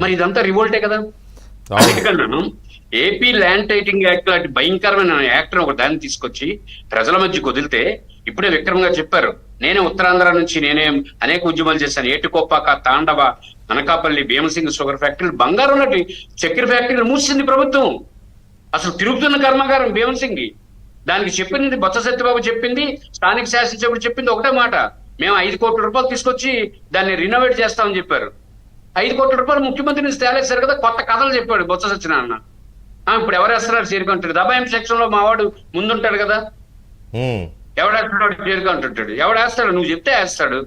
మరి ఇదంతా రివోల్టే కదా. అందుకన్నాను ఏపీ ల్యాండ్ టైటింగ్ యాక్ట్ లాంటి భయంకరమైన యాక్ట్ ఒక దాన్ని తీసుకొచ్చి ప్రజల మధ్యకు వదిలితే, ఇప్పుడే విక్రమ్ గారు చెప్పారు, నేనే ఉత్తరాంధ్ర నుంచి నేనే అనేక ఉద్యమాలు చేశాను. ఏటుకొప్పాక, తాండవ, అనకాపల్లి, భీమసింగ్ షుగర్ ఫ్యాక్టరీలు, బంగారం లాంటి చక్కెర ఫ్యాక్టరీలు మూసింది ప్రభుత్వం. అసలు తిరుగుతున్న కర్మాగారం భీమసింగి. దానికి చెప్పింది బొత్స సత్యబాబు చెప్పింది, స్థానిక శాసనసభ్యుడు చెప్పింది ఒకటే మాట, మేము 5 కోట్ల రూపాయలు తీసుకొచ్చి దాన్ని రినోవేట్ చేస్తామని చెప్పారు. 5 కోట్ల రూపాయలు ముఖ్యమంత్రి నుంచి తేలేశారు కదా, కొత్త కథలు చెప్పాడు బొత్స సత్యనారాయణ. ఇప్పుడు ఎవరు వేస్తున్నారు చేరుకుంటాడు, దబాయింపు సెక్షన్ లో మావాడు ముందుంటాడు కదా, ఎవడేస్తాడు చేరుకుంటుంటాడు, ఎవడేస్తాడు, నువ్వు చెప్తే వేస్తాడు,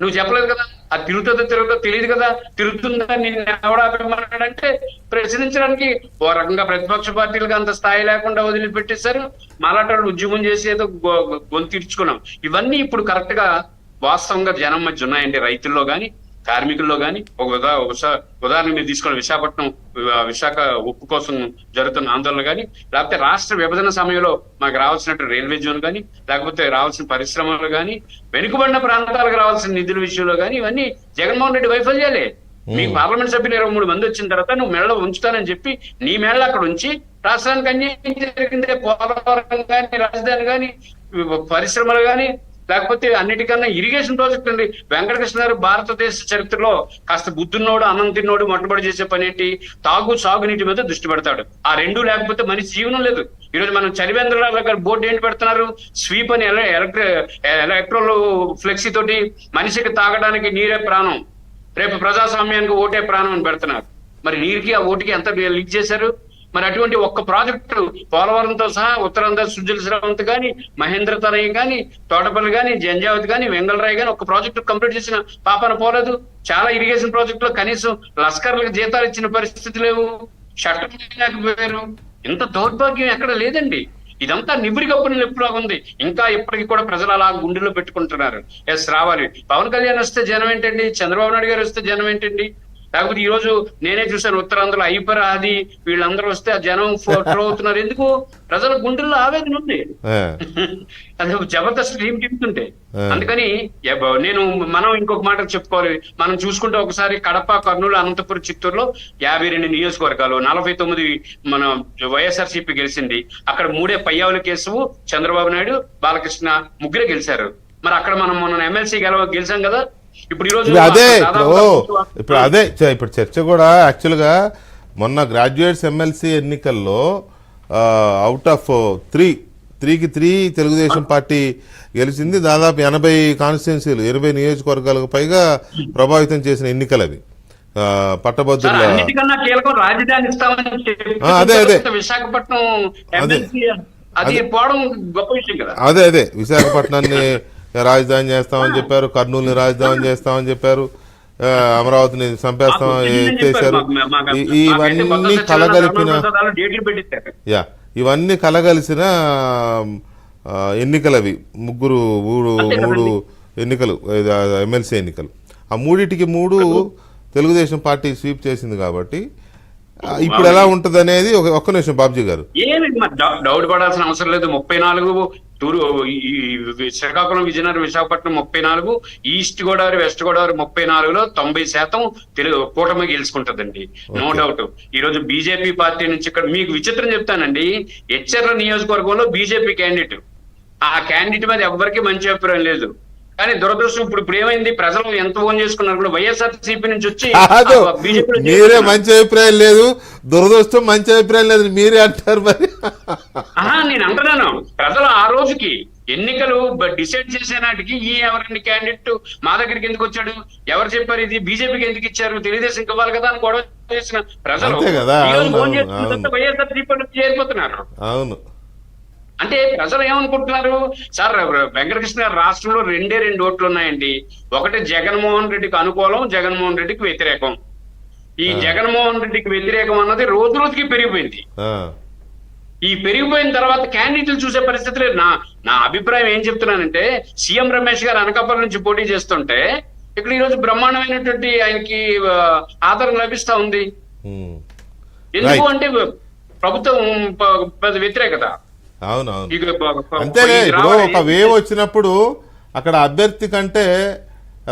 నువ్వు చెప్పలేదు కదా, అది తిరుగుతుందో తెలియదు కదా, తిరుగుతుందని నేను ఎవడాపేమన్నాడంటే ప్రశ్నించడానికి ఓ రకంగా ప్రతిపక్ష పార్టీలకు అంత స్థాయి లేకుండా వదిలిపెట్టేశారు. మాలాటోళ్ళు ఉద్యమం చేసి ఏదో గొంతిర్చుకున్నాం. ఇవన్నీ ఇప్పుడు కరెక్ట్ గా వాస్తవంగా జనం మధ్య ఉన్నాయండి, రైతుల్లో గాని కార్మికుల్లో గాని. ఒక ఉదాహరణ మీరు తీసుకోండి, విశాఖ ఉక్కు కోసం జరుగుతున్న ఆందోళన కానీ, లేకపోతే రాష్ట్ర విభజన సమయంలో మాకు రావాల్సినట్టు రైల్వే జోన్ కానీ, లేకపోతే రావాల్సిన పరిశ్రమలు కానీ, వెనుకబడిన ప్రాంతాలకు రావాల్సిన నిధుల విషయంలో కానీ, ఇవన్నీ జగన్మోహన్ రెడ్డి వైఫల్యాలే. మీ పార్లమెంట్ సభ్యులు 23 మంది వచ్చిన తర్వాత నువ్వు మెడలో ఉంచుతానని చెప్పి నీ మెడలో అక్కడ ఉంచి రాష్ట్రానికి అన్యాయం జరిగిందే. పోలవరం కానీ, రాజధాని కానీ, పరిశ్రమలు కానీ, లేకపోతే అన్నిటికన్నా ఇరిగేషన్ ప్రాజెక్ట్ అండి. వెంకటకృష్ణ గారు భారతదేశ చరిత్రలో కాస్త బుద్ధున్నోడు, అన్నం తిన్నోడు మొట్టమొదటి చేసే పని ఏంటి, సాగునీటి మీద దృష్టి పెడతాడు. ఆ రెండు లేకపోతే మనిషి జీవనం లేదు. ఈరోజు మనం చలివేంద్రరావు గారు బోర్డు ఏంటి పెడుతున్నారు, స్వీప్ అని ఎలక్ట్రోల్ ఫ్లెక్సీ తోటి మనిషికి తాగడానికి నీరే ప్రాణం, రేపు ప్రజాస్వామ్యానికి ఓటే ప్రాణం అని పెడుతున్నారు. మరి నీరుకి ఆ ఓటుకి ఎంత లీక్ చేశారు? మరి అటువంటి ఒక్క ప్రాజెక్టు పోలవరంతో సహా ఉత్తరాంధ్ర సుజల శ్రావంత్ కానీ, మహేంద్ర తనయ్య కానీ, తోటపల్లి కానీ, జంజావతి కానీ, వెంగళరాయ్ కానీ ఒక్క ప్రాజెక్టు కంప్లీట్ చేసిన పాపన పోలేదు. చాలా ఇరిగేషన్ ప్రాజెక్టులో కనీసం లస్కర్లకు జీతాలు ఇచ్చిన పరిస్థితి లేవు, షట్టర్లు లేకపోయారు. ఇంత దౌర్భాగ్యం ఎక్కడ లేదండి. ఇదంతా నిబిడి కప్పుని నిప్పులాగా ఉంది. ఇంకా ఇప్పటికీ కూడా ప్రజలు అలా గుండెల్లో పెట్టుకుంటున్నారు. ఎస్ రావాలి, పవన్ కళ్యాణ్ వస్తే జనం ఏంటండి, చంద్రబాబు నాయుడు గారు వస్తే జనం ఏంటండి, లేకపోతే ఈ రోజు నేనే చూశాను ఉత్తరాంధ్రలో ఐపర్ అది వీళ్ళందరూ వస్తే ఆ జనం ఫోటో అవుతున్నారు. ఎందుకు? ప్రజల గుండెల్లో ఆవేదన ఉంది, అదే జబర్దస్త్ టీం తిప్పుతుంటే. అందుకని మనం ఇంకొక మాట చెప్పుకోవాలి. మనం చూసుకుంటే ఒకసారి కడప, కర్నూలు, అనంతపురం, చిత్తూరులో 52 నియోజకవర్గాలు, 49 మన వైఎస్ఆర్సీపీ గెలిచింది. అక్కడ 3 పయ్యావుల కేశవు, చంద్రబాబు నాయుడు, బాలకృష్ణ ముగ్గురే గెలిచారు. మరి అక్కడ మనం మొన్న ఎమ్మెల్సీ గెలిచాం కదా. ఇప్పుడు చర్చ కూడా యాక్చువల్గా మొన్న గ్రాడ్యుయేట్స్ ఎమ్మెల్సీ ఎన్నికల్లో అవుట్ ఆఫ్ 3 తెలుగుదేశం పార్టీ గెలిచింది. దాదాపు 80 కాన్స్టిట్యున్సీలు, 80 నియోజకవర్గాలకు పైగా ప్రభావితం చేసిన ఎన్నికలు అవి. పట్టభద్రుల అదే విశాఖపట్నాన్ని రాజధాని చేస్తామని చెప్పారు, కర్నూలుని రాజధాని చేస్తామని చెప్పారు, అమరావతిని చంపేస్తాం ఎత్తేసారు. ఇవన్నీ కలగలిసిన ఎన్నికలు అవి. మూడు ఎన్నికలు, ఎమ్మెల్సీ ఎన్నికలు. ఆ మూడిటికి 3 తెలుగుదేశం పార్టీ స్వీప్ చేసింది. కాబట్టి ఇప్పుడు ఎలా ఉంటది అనేది ఒక్క నిమిషం బాబ్జీ గారు. ఏమి డౌట్ పడాల్సిన అవసరం లేదు. 34 శ్రీకాకుళం, విజయనగరం, విశాఖపట్నం 34, ఈస్ట్ గోదావరి, వెస్ట్ గోదావరి 34లో 90% కూటమి గెలుచుకుంటదండి, నో డౌట్. ఈ రోజు బీజేపీ పార్టీ నుంచి ఇక్కడ మీకు విచిత్రం చెప్తానండి, హెచ్చర్ల నియోజకవర్గంలో బీజేపీ క్యాండిడేట్, ఆ క్యాండిడేట్ మీద ఎవరికి మంచి అభిప్రాయం లేదు. కానీ దురదృష్టం ఇప్పుడు ఏమైంది, ప్రజలు ఎంత ఓన్ చేసుకున్నారు. వైఎస్ఆర్సీపీ నుంచి వచ్చి మీరే మంచి అభిప్రాయం లేదు, దురదృష్టం మంచి అభిప్రాయం లేదు మీరే అంటారు. మరి నేను అంటున్నాను, ప్రజలు ఆ రోజుకి ఎన్నికలు డిసైడ్ చేసే నాటికి ఈ ఎవరండి క్యాండిడేట్ మా దగ్గరికి ఎందుకు వచ్చాడు, ఎవరు చెప్పారు ఇది బీజేపీకి ఎందుకు ఇచ్చారు, తెలుగుదేశం ఇవ్వాలి కదా అని గొడవ చేసిన ప్రజలు వైఎస్ఆర్సీపీ చేరిపోతున్నారు. అవును, అంటే ప్రజలు ఏమనుకుంటున్నారు సార్, వెంకటకృష్ణ గారు రాష్ట్రంలో 2 ఓట్లు ఉన్నాయండి. ఒకటి జగన్మోహన్ రెడ్డికి అనుకూలం, జగన్మోహన్ రెడ్డికి వ్యతిరేకం. ఈ జగన్మోహన్ రెడ్డికి వ్యతిరేకం అన్నది రోజు రోజుకి పెరిగిపోయింది. ఈ పెరిగిపోయిన తర్వాత క్యాండిడేట్లు చూసే పరిస్థితి లేదు. నా అభిప్రాయం ఏం చెప్తున్నానంటే, సీఎం రమేష్ గారు అనకాపల్లి నుంచి పోటీ చేస్తుంటే ఇక్కడ ఈ రోజు బ్రహ్మాండమైనటువంటి ఆయనకి ఆదరణ లభిస్తా ఉంది. ఎందుకు అంటే ప్రభుత్వం వ్యతిరేకత. అవునవును, అంతేనే. ఇప్పుడు ఒక వేవ్ వచ్చినప్పుడు అక్కడ అభ్యర్థి కంటే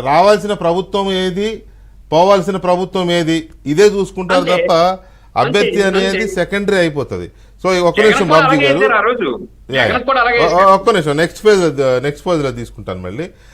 రావాల్సిన ప్రభుత్వం ఏది, పోవాల్సిన ప్రభుత్వం ఏది ఇదే చూసుకుంటారు అంతే. తప్ప అభ్యర్థి అంతే. అనేది అంతే. సెకండరీ అయిపోతుంది. సో ఒక్క జగన్ నిమిషం కూడా బాబుజీ అలాగే గారు, చేశారు ఆ రోజు. జగన్ కూడా అలాగే చేశారు. ఒక్క నిమిషం నెక్స్ట్ ఫేజ్ లో తీసుకుంటాను మళ్ళీ.